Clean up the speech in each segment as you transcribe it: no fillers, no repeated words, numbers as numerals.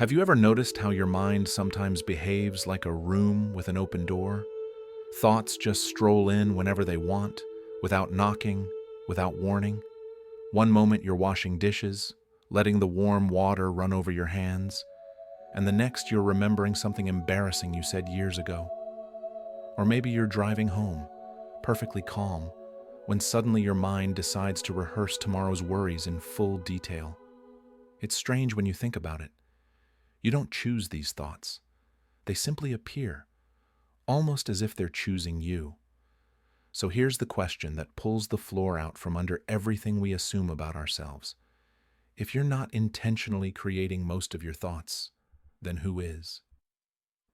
Have you ever noticed how your mind sometimes behaves like a room with an open door? Thoughts just stroll in whenever they want, without knocking, without warning. One moment you're washing dishes, letting the warm water run over your hands, and the next you're remembering something embarrassing you said years ago. Or maybe you're driving home, perfectly calm, when suddenly your mind decides to rehearse tomorrow's worries in full detail. It's strange when you think about it. You don't choose these thoughts. They simply appear, almost as if they're choosing you. So here's the question that pulls the floor out from under everything we assume about ourselves. If you're not intentionally creating most of your thoughts, then who is?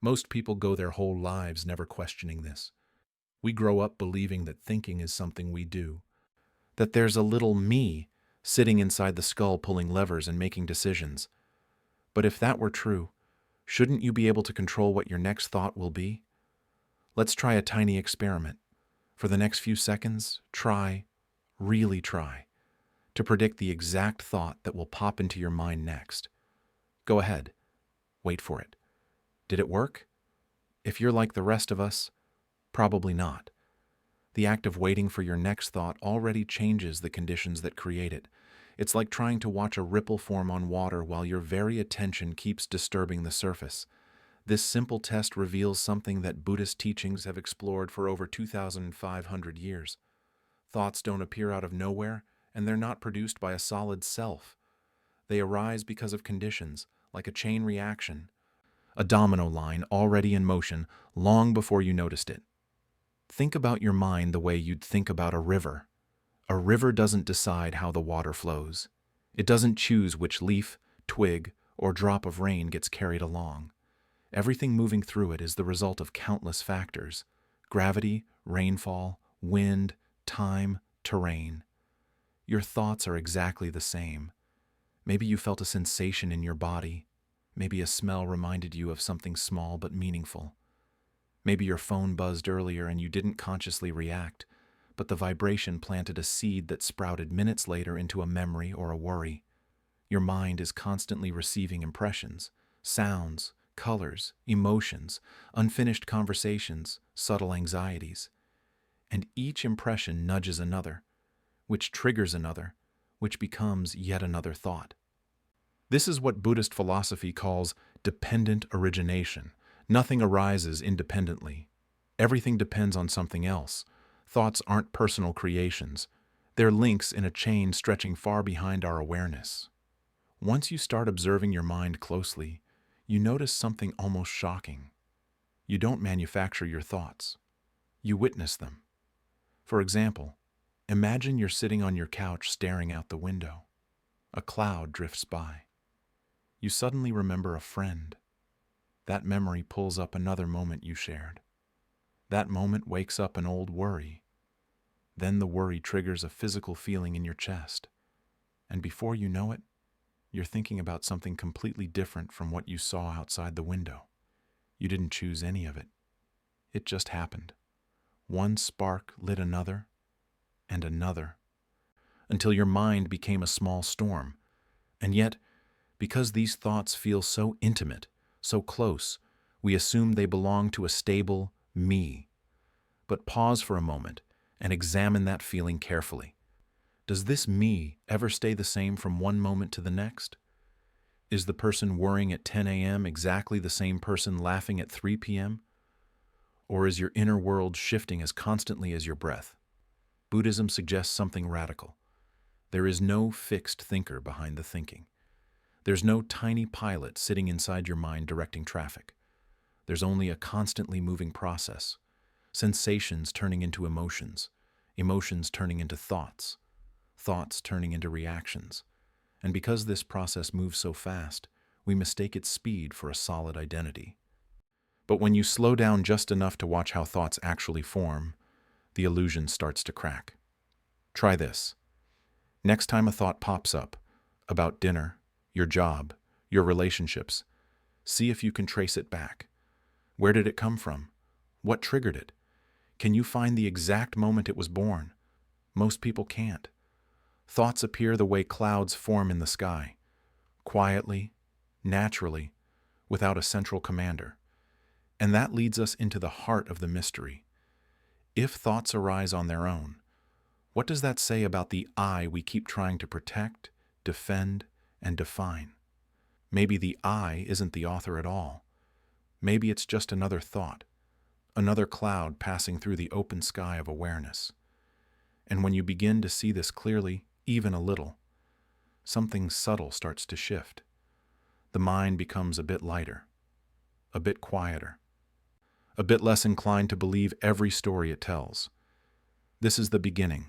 Most people go their whole lives never questioning this. We grow up believing that thinking is something we do, that there's a little me sitting inside the skull pulling levers and making decisions. But if that were true, shouldn't you be able to control what your next thought will be? Let's try a tiny experiment. For the next few seconds, really try, to predict the exact thought that will pop into your mind next. Go ahead. Wait for it. Did it work? If you're like the rest of us, probably not. The act of waiting for your next thought already changes the conditions that create it. It's like trying to watch a ripple form on water while your very attention keeps disturbing the surface. This simple test reveals something that Buddhist teachings have explored for over 2,500 years. Thoughts don't appear out of nowhere, and they're not produced by a solid self. They arise because of conditions, like a chain reaction, a domino line already in motion long before you noticed it. Think about your mind the way you'd think about a river. A river doesn't decide how the water flows. It doesn't choose which leaf, twig, or drop of rain gets carried along. Everything moving through it is the result of countless factors: gravity, rainfall, wind, time, terrain. Your thoughts are exactly the same. Maybe you felt a sensation in your body. Maybe a smell reminded you of something small but meaningful. Maybe your phone buzzed earlier and you didn't consciously react, but the vibration planted a seed that sprouted minutes later into a memory or a worry. Your mind is constantly receiving impressions, sounds, colors, emotions, unfinished conversations, subtle anxieties. And each impression nudges another, which triggers another, which becomes yet another thought. This is what Buddhist philosophy calls dependent origination. Nothing arises independently. Everything depends on something else. Thoughts aren't personal creations. They're links in a chain stretching far behind our awareness. Once you start observing your mind closely, you notice something almost shocking. You don't manufacture your thoughts. You witness them. For example, imagine you're sitting on your couch staring out the window. A cloud drifts by. You suddenly remember a friend. That memory pulls up another moment you shared. That moment wakes up an old worry. Then the worry triggers a physical feeling in your chest. And before you know it, you're thinking about something completely different from what you saw outside the window. You didn't choose any of it. It just happened. One spark lit another, and another, until your mind became a small storm. And yet, because these thoughts feel so intimate, so close, we assume they belong to a stable me. But pause for a moment and examine that feeling carefully. Does this me ever stay the same from one moment to the next? Is the person worrying at 10 a.m. exactly the same person laughing at 3 p.m.? Or is your inner world shifting as constantly as your breath? Buddhism suggests something radical. There is no fixed thinker behind the thinking. There's no tiny pilot sitting inside your mind directing traffic. There's only a constantly moving process. Sensations turning into emotions, emotions turning into thoughts, thoughts turning into reactions. And because this process moves so fast, we mistake its speed for a solid identity. But when you slow down just enough to watch how thoughts actually form, the illusion starts to crack. Try this. Next time a thought pops up about dinner, your job, your relationships, see if you can trace it back. Where did it come from? What triggered it? Can you find the exact moment it was born? Most people can't. Thoughts appear the way clouds form in the sky, quietly, naturally, without a central commander. And that leads us into the heart of the mystery. If thoughts arise on their own, what does that say about the I we keep trying to protect, defend, and define? Maybe the I isn't the author at all. Maybe it's just another thought, another cloud passing through the open sky of awareness. And when you begin to see this clearly, even a little, something subtle starts to shift. The mind becomes a bit lighter, a bit quieter, a bit less inclined to believe every story it tells. This is the beginning,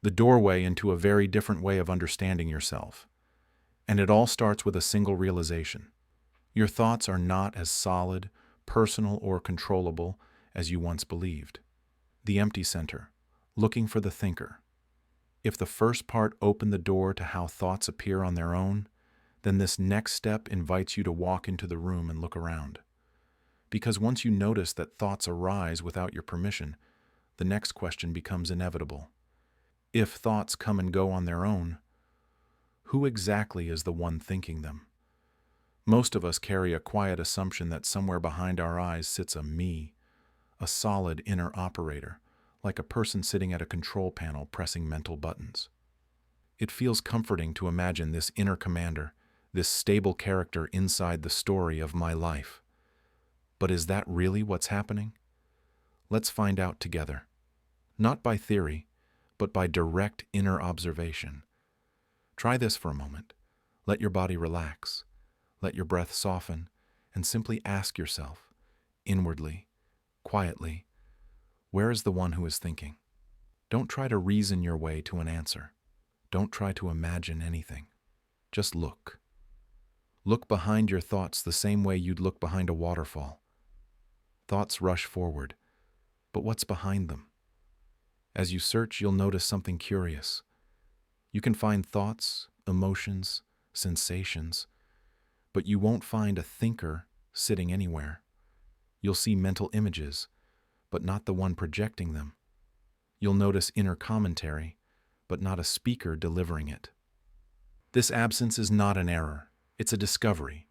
the doorway into a very different way of understanding yourself. And it all starts with a single realization. Your thoughts are not as solid, personal, or controllable as you once believed. The empty center, looking for the thinker. If the first part opened the door to how thoughts appear on their own, then this next step invites you to walk into the room and look around. Because once you notice that thoughts arise without your permission, the next question becomes inevitable. If thoughts come and go on their own, who exactly is the one thinking them? Most of us carry a quiet assumption that somewhere behind our eyes sits a me, a solid inner operator, like a person sitting at a control panel pressing mental buttons. It feels comforting to imagine this inner commander, this stable character inside the story of my life. But is that really what's happening? Let's find out together. Not by theory, but by direct inner observation. Try this for a moment. Let your body relax. Let your breath soften, and simply ask yourself, inwardly, quietly, where is the one who is thinking? Don't try to reason your way to an answer. Don't try to imagine anything. Just look. Look behind your thoughts the same way you'd look behind a waterfall. Thoughts rush forward, but what's behind them? As you search, you'll notice something curious. You can find thoughts, emotions, sensations, but you won't find a thinker sitting anywhere. You'll see mental images, but not the one projecting them. You'll notice inner commentary, but not a speaker delivering it. This absence is not an error, it's a discovery.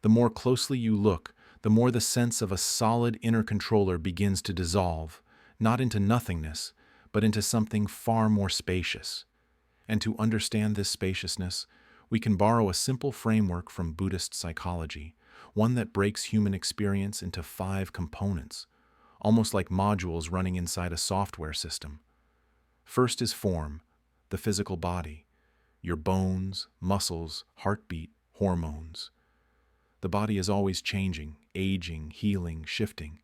The more closely you look, the more the sense of a solid inner controller begins to dissolve, not into nothingness, but into something far more spacious. And to understand this spaciousness, we can borrow a simple framework from Buddhist psychology, one that breaks human experience into 5 components, almost like modules running inside a software system. First is form, the physical body, your bones, muscles, heartbeat, hormones. The body is always changing, aging, healing, shifting,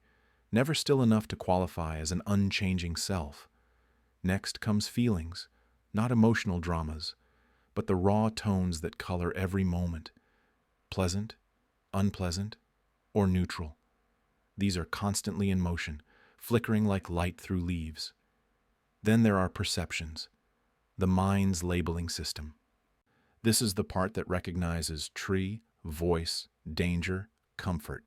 never still enough to qualify as an unchanging self. Next comes feelings, not emotional dramas, but the raw tones that color every moment, pleasant, unpleasant, or neutral. These are constantly in motion, flickering like light through leaves. Then there are perceptions, the mind's labeling system. This is the part that recognizes tree, voice, danger, comfort.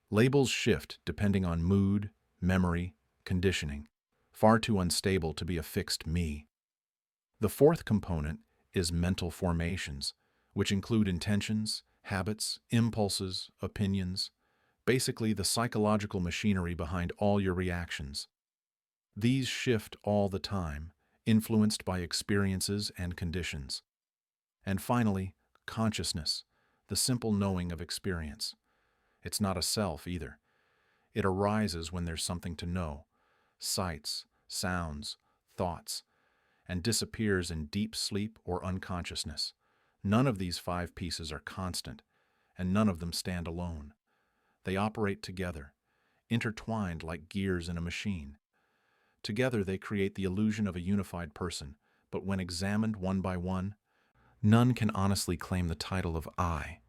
Labels shift depending on mood, memory, conditioning, far too unstable to be a fixed me. The fourth component is mental formations, which include intentions, habits, impulses, opinions, basically the psychological machinery behind all your reactions. These shift all the time, influenced by experiences and conditions. And finally, consciousness, the simple knowing of experience. It's not a self either. It arises when there's something to know, sights, sounds, thoughts, and disappears in deep sleep or unconsciousness. None of these 5 pieces are constant, and none of them stand alone. They operate together, intertwined like gears in a machine. Together they create the illusion of a unified person, but when examined one by one, none can honestly claim the title of I.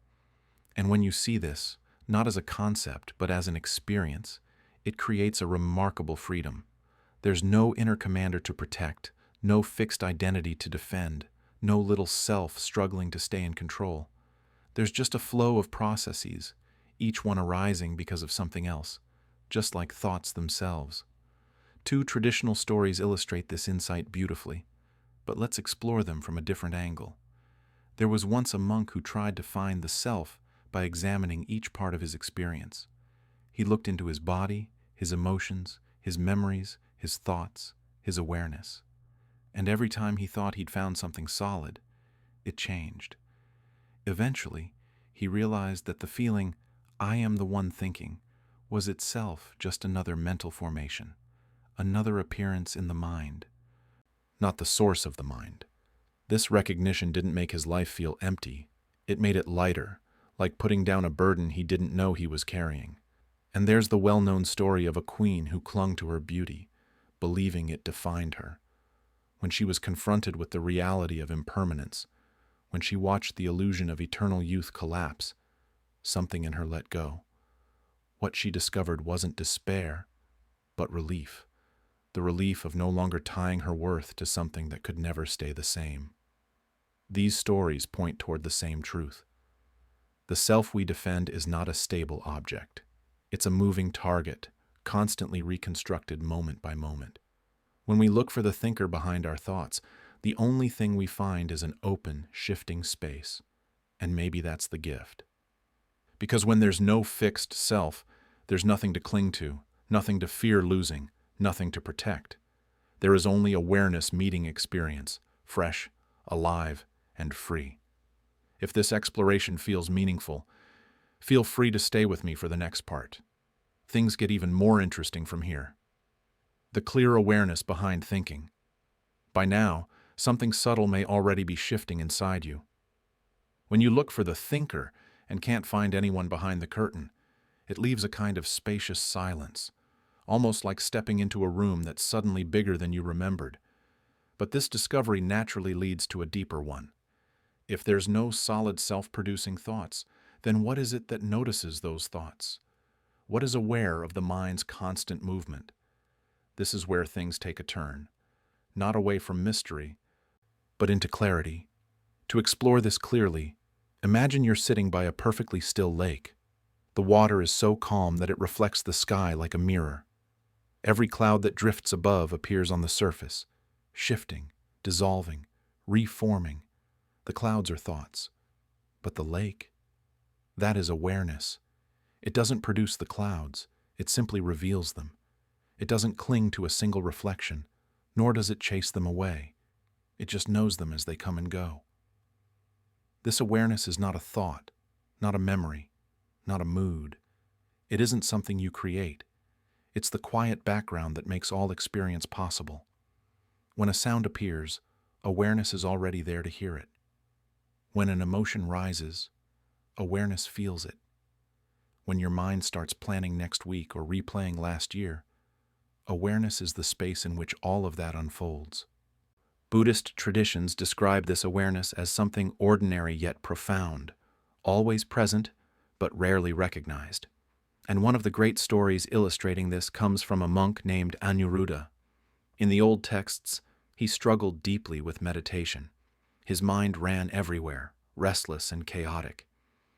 And when you see this, not as a concept, but as an experience, it creates a remarkable freedom. There's no inner commander to protect, no fixed identity to defend, no little self struggling to stay in control. There's just a flow of processes, each one arising because of something else, just like thoughts themselves. 2 traditional stories illustrate this insight beautifully, but let's explore them from a different angle. There was once a monk who tried to find the self, by examining each part of his experience. He looked into his body, his emotions, his memories, his thoughts, his awareness. And every time he thought he'd found something solid, it changed. Eventually, he realized that the feeling, "I am the one thinking," was itself just another mental formation, another appearance in the mind, not the source of the mind. This recognition didn't make his life feel empty. It made it lighter, like putting down a burden he didn't know he was carrying. And there's the well-known story of a queen who clung to her beauty, believing it defined her. When she was confronted with the reality of impermanence, when she watched the illusion of eternal youth collapse, something in her let go. What she discovered wasn't despair, but relief. The relief of no longer tying her worth to something that could never stay the same. These stories point toward the same truth. The self we defend is not a stable object. It's a moving target, constantly reconstructed moment by moment. When we look for the thinker behind our thoughts, the only thing we find is an open, shifting space. And maybe that's the gift. Because when there's no fixed self, there's nothing to cling to, nothing to fear losing, nothing to protect. There is only awareness meeting experience, fresh, alive, and free. If this exploration feels meaningful, feel free to stay with me for the next part. Things get even more interesting from here. The clear awareness behind thinking. By now, something subtle may already be shifting inside you. When you look for the thinker and can't find anyone behind the curtain, it leaves a kind of spacious silence, almost like stepping into a room that's suddenly bigger than you remembered. But this discovery naturally leads to a deeper one. If there's no solid self-producing thoughts, then what is it that notices those thoughts? What is aware of the mind's constant movement? This is where things take a turn, not away from mystery, but into clarity. To explore this clearly, imagine you're sitting by a perfectly still lake. The water is so calm that it reflects the sky like a mirror. Every cloud that drifts above appears on the surface, shifting, dissolving, reforming. The clouds are thoughts. But the lake, that is awareness. It doesn't produce the clouds, it simply reveals them. It doesn't cling to a single reflection, nor does it chase them away. It just knows them as they come and go. This awareness is not a thought, not a memory, not a mood. It isn't something you create. It's the quiet background that makes all experience possible. When a sound appears, awareness is already there to hear it. When an emotion rises, awareness feels it. When your mind starts planning next week or replaying last year, awareness is the space in which all of that unfolds. Buddhist traditions describe this awareness as something ordinary yet profound, always present but rarely recognized. And one of the great stories illustrating this comes from a monk named Anuruddha. In the old texts, he struggled deeply with meditation. His mind ran everywhere, restless and chaotic.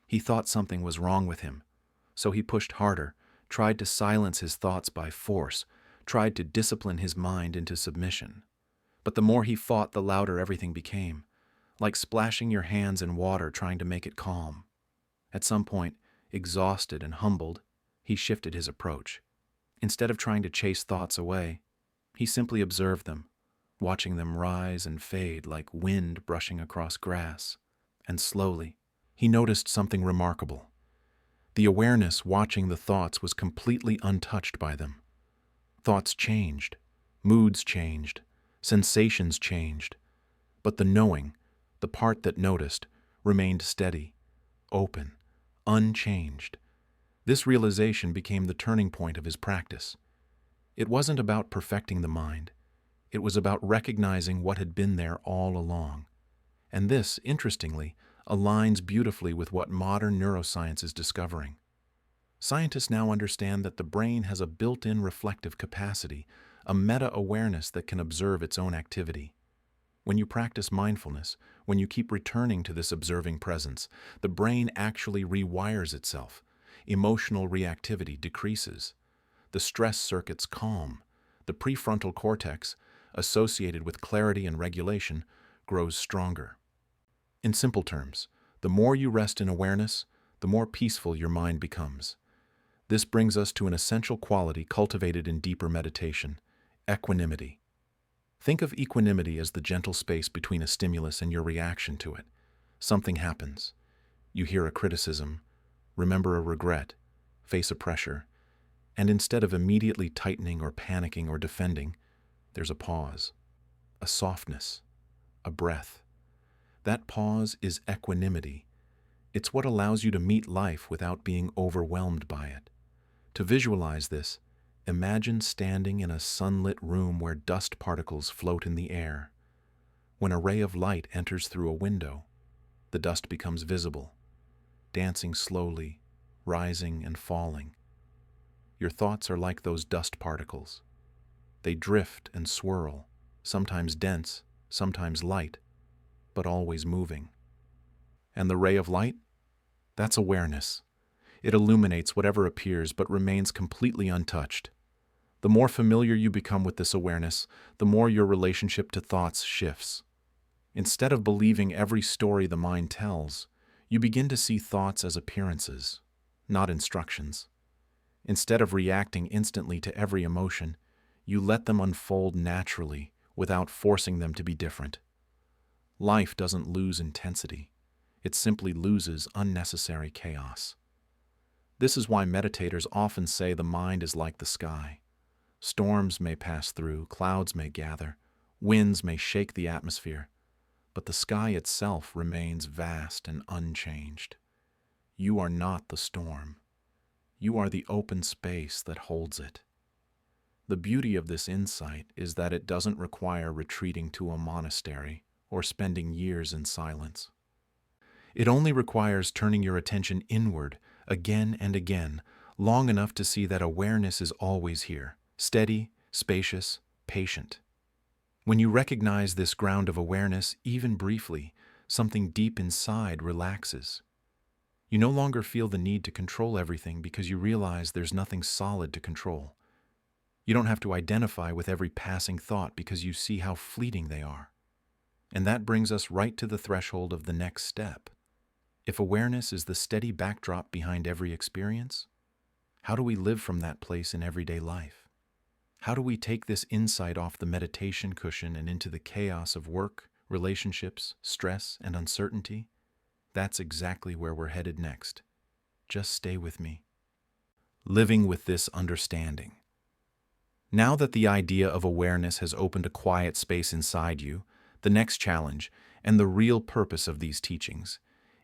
He thought something was wrong with him, so he pushed harder, tried to silence his thoughts by force, tried to discipline his mind into submission. But the more he fought, the louder everything became, like splashing your hands in water trying to make it calm. At some point, exhausted and humbled, he shifted his approach. Instead of trying to chase thoughts away, he simply observed them, watching them rise and fade like wind brushing across grass. And slowly, he noticed something remarkable. The awareness watching the thoughts was completely untouched by them. Thoughts changed, moods changed, sensations changed, but the knowing, the part that noticed, remained steady, open, unchanged. This realization became the turning point of his practice. It wasn't about perfecting the mind. It was about recognizing what had been there all along. And this, interestingly, aligns beautifully with what modern neuroscience is discovering. Scientists now understand that the brain has a built-in reflective capacity, a meta-awareness that can observe its own activity. When you practice mindfulness, when you keep returning to this observing presence, the brain actually rewires itself. Emotional reactivity decreases. The stress circuits calm. The prefrontal cortex, associated with clarity and regulation, grows stronger. In simple terms, the more you rest in awareness, the more peaceful your mind becomes. This brings us to an essential quality cultivated in deeper meditation: equanimity. Think of equanimity as the gentle space between a stimulus and your reaction to it. Something happens. You hear a criticism, remember a regret, face a pressure, and instead of immediately tightening or panicking or defending, there's a pause, a softness, a breath. That pause is equanimity. It's what allows you to meet life without being overwhelmed by it. To visualize this, imagine standing in a sunlit room where dust particles float in the air. When a ray of light enters through a window, the dust becomes visible, dancing slowly, rising and falling. Your thoughts are like those dust particles. They drift and swirl, sometimes dense, sometimes light, but always moving. And the ray of light? That's awareness. It illuminates whatever appears but remains completely untouched. The more familiar you become with this awareness, the more your relationship to thoughts shifts. Instead of believing every story the mind tells, you begin to see thoughts as appearances, not instructions. Instead of reacting instantly to every emotion, you let them unfold naturally without forcing them to be different. Life doesn't lose intensity. It simply loses unnecessary chaos. This is why meditators often say the mind is like the sky. Storms may pass through, clouds may gather, winds may shake the atmosphere, but the sky itself remains vast and unchanged. You are not the storm. You are the open space that holds it. The beauty of this insight is that it doesn't require retreating to a monastery or spending years in silence. It only requires turning your attention inward again and again, long enough to see that awareness is always here, steady, spacious, patient. When you recognize this ground of awareness, even briefly, something deep inside relaxes. You no longer feel the need to control everything because you realize there's nothing solid to control. You don't have to identify with every passing thought because you see how fleeting they are. And that brings us right to the threshold of the next step. If awareness is the steady backdrop behind every experience, how do we live from that place in everyday life? How do we take this insight off the meditation cushion and into the chaos of work, relationships, stress, and uncertainty? That's exactly where we're headed next. Just stay with me. Living with this understanding. Now that the idea of awareness has opened a quiet space inside you, the next challenge, and the real purpose of these teachings,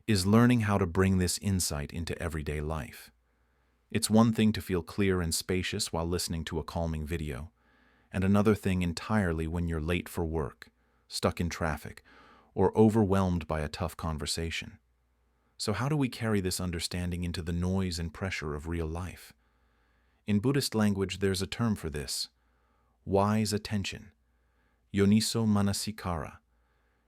is learning how to bring this insight into everyday life. It's one thing to feel clear and spacious while listening to a calming video, and another thing entirely when you're late for work, stuck in traffic, or overwhelmed by a tough conversation. So how do we carry this understanding into the noise and pressure of real life? In Buddhist language, there's a term for this: wise attention, yoniso manasikara.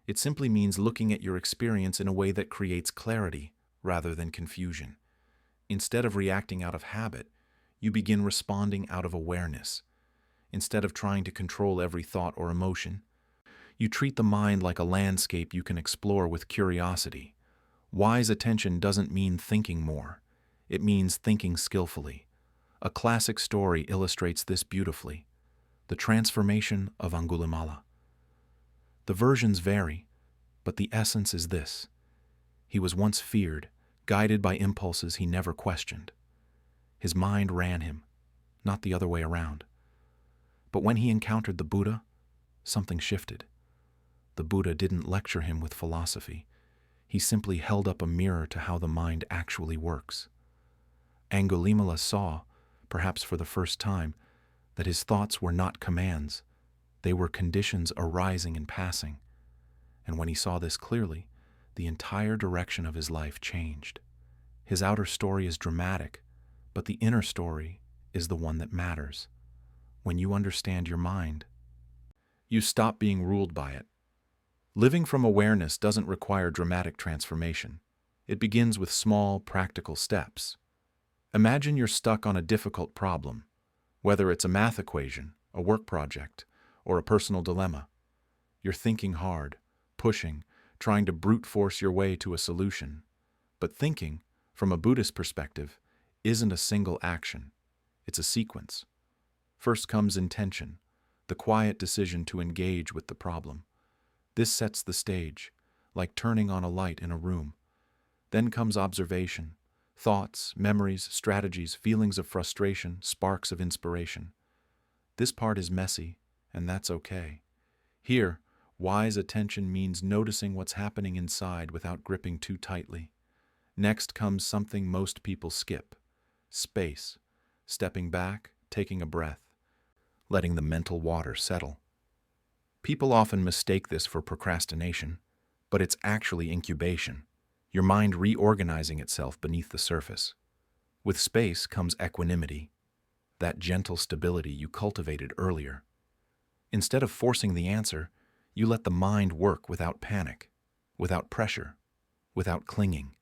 It simply means looking at your experience in a way that creates clarity rather than confusion. Instead of reacting out of habit, you begin responding out of awareness. Instead of trying to control every thought or emotion, you treat the mind like a landscape you can explore with curiosity. Wise attention doesn't mean thinking more. It means thinking skillfully. A classic story illustrates this beautifully: the transformation of Angulimala. The versions vary, but the essence is this: he was once feared, guided by impulses he never questioned. His mind ran him, not the other way around. But when he encountered the Buddha, something shifted. The Buddha didn't lecture him with philosophy. He simply held up a mirror to how the mind actually works. Angulimala saw, perhaps for the first time, that his thoughts were not commands. They were conditions arising and passing. And when he saw this clearly, the entire direction of his life changed. His outer story is dramatic, but the inner story is the one that matters. When you understand your mind, you stop being ruled by it. Living from awareness doesn't require dramatic transformation. It begins with small, practical steps. Imagine you're stuck on a difficult problem, whether it's a math equation, a work project, or a personal dilemma. You're thinking hard, pushing, trying to brute force your way to a solution. But thinking, from a Buddhist perspective, isn't a single action. It's a sequence. First comes intention, the quiet decision to engage with the problem. This sets the stage, like turning on a light in a room. Then comes observation, thoughts, memories, strategies, feelings of frustration, sparks of inspiration. This part is messy, and that's okay. Here, wise attention means noticing what's happening inside without gripping too tightly. Next comes something most people skip: space, stepping back, taking a breath, letting the mental water settle. People often mistake this for procrastination, but it's actually incubation, your mind reorganizing itself beneath the surface. With space comes equanimity, that gentle stability you cultivated earlier. Instead of forcing the answer, you let the mind work without panic, without pressure, without clinging.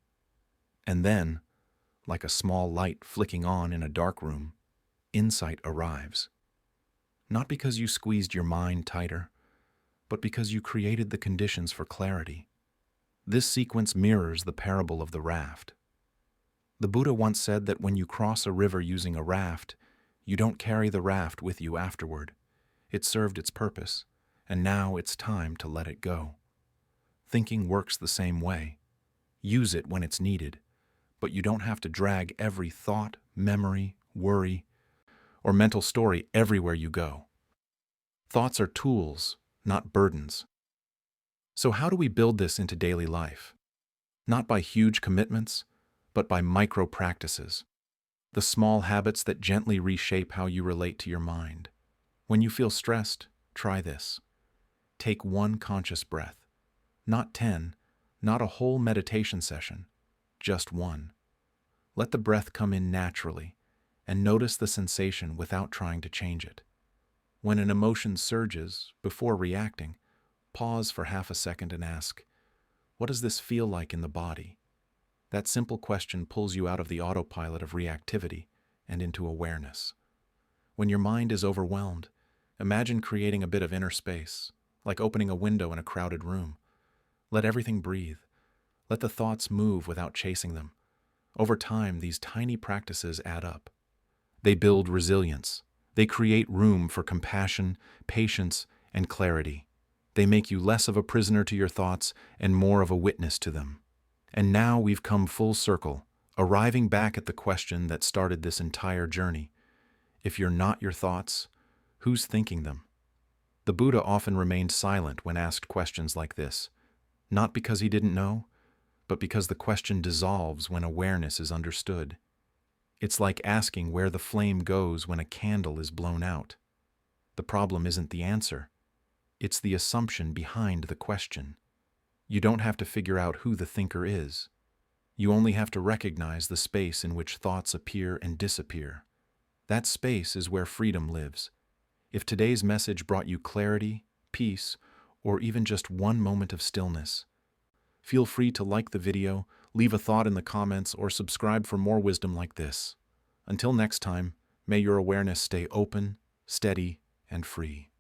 And then, like a small light flicking on in a dark room, insight arrives. Not because you squeezed your mind tighter, but because you created the conditions for clarity. This sequence mirrors the parable of the raft. The Buddha once said that when you cross a river using a raft, you don't carry the raft with you afterward. It served its purpose, and now it's time to let it go. Thinking works the same way. Use it when it's needed, but you don't have to drag every thought, memory, worry, or mental story everywhere you go. Thoughts are tools, not burdens. So how do we build this into daily life? Not by huge commitments, but by micro practices. The small habits that gently reshape how you relate to your mind. When you feel stressed, try this. Take one conscious breath. Not 10, not a whole meditation session, just one. Let the breath come in naturally, and notice the sensation without trying to change it. When an emotion surges, before reacting, pause for half a second and ask, what does this feel like in the body? That simple question pulls you out of the autopilot of reactivity and into awareness. When your mind is overwhelmed, imagine creating a bit of inner space, like opening a window in a crowded room. Let everything breathe. Let the thoughts move without chasing them. Over time, these tiny practices add up. They build resilience. They create room for compassion, patience, and clarity. They make you less of a prisoner to your thoughts and more of a witness to them. And now we've come full circle, arriving back at the question that started this entire journey. If you're not your thoughts, who's thinking them? The Buddha often remained silent when asked questions like this, not because he didn't know, but because the question dissolves when awareness is understood. It's like asking where the flame goes when a candle is blown out. The problem isn't the answer. It's the assumption behind the question. You don't have to figure out who the thinker is. You only have to recognize the space in which thoughts appear and disappear. That space is where freedom lives. If today's message brought you clarity, peace, or even just one moment of stillness, feel free to like the video, leave a thought in the comments, or subscribe for more wisdom like this. Until next time, may your awareness stay open, steady, and free.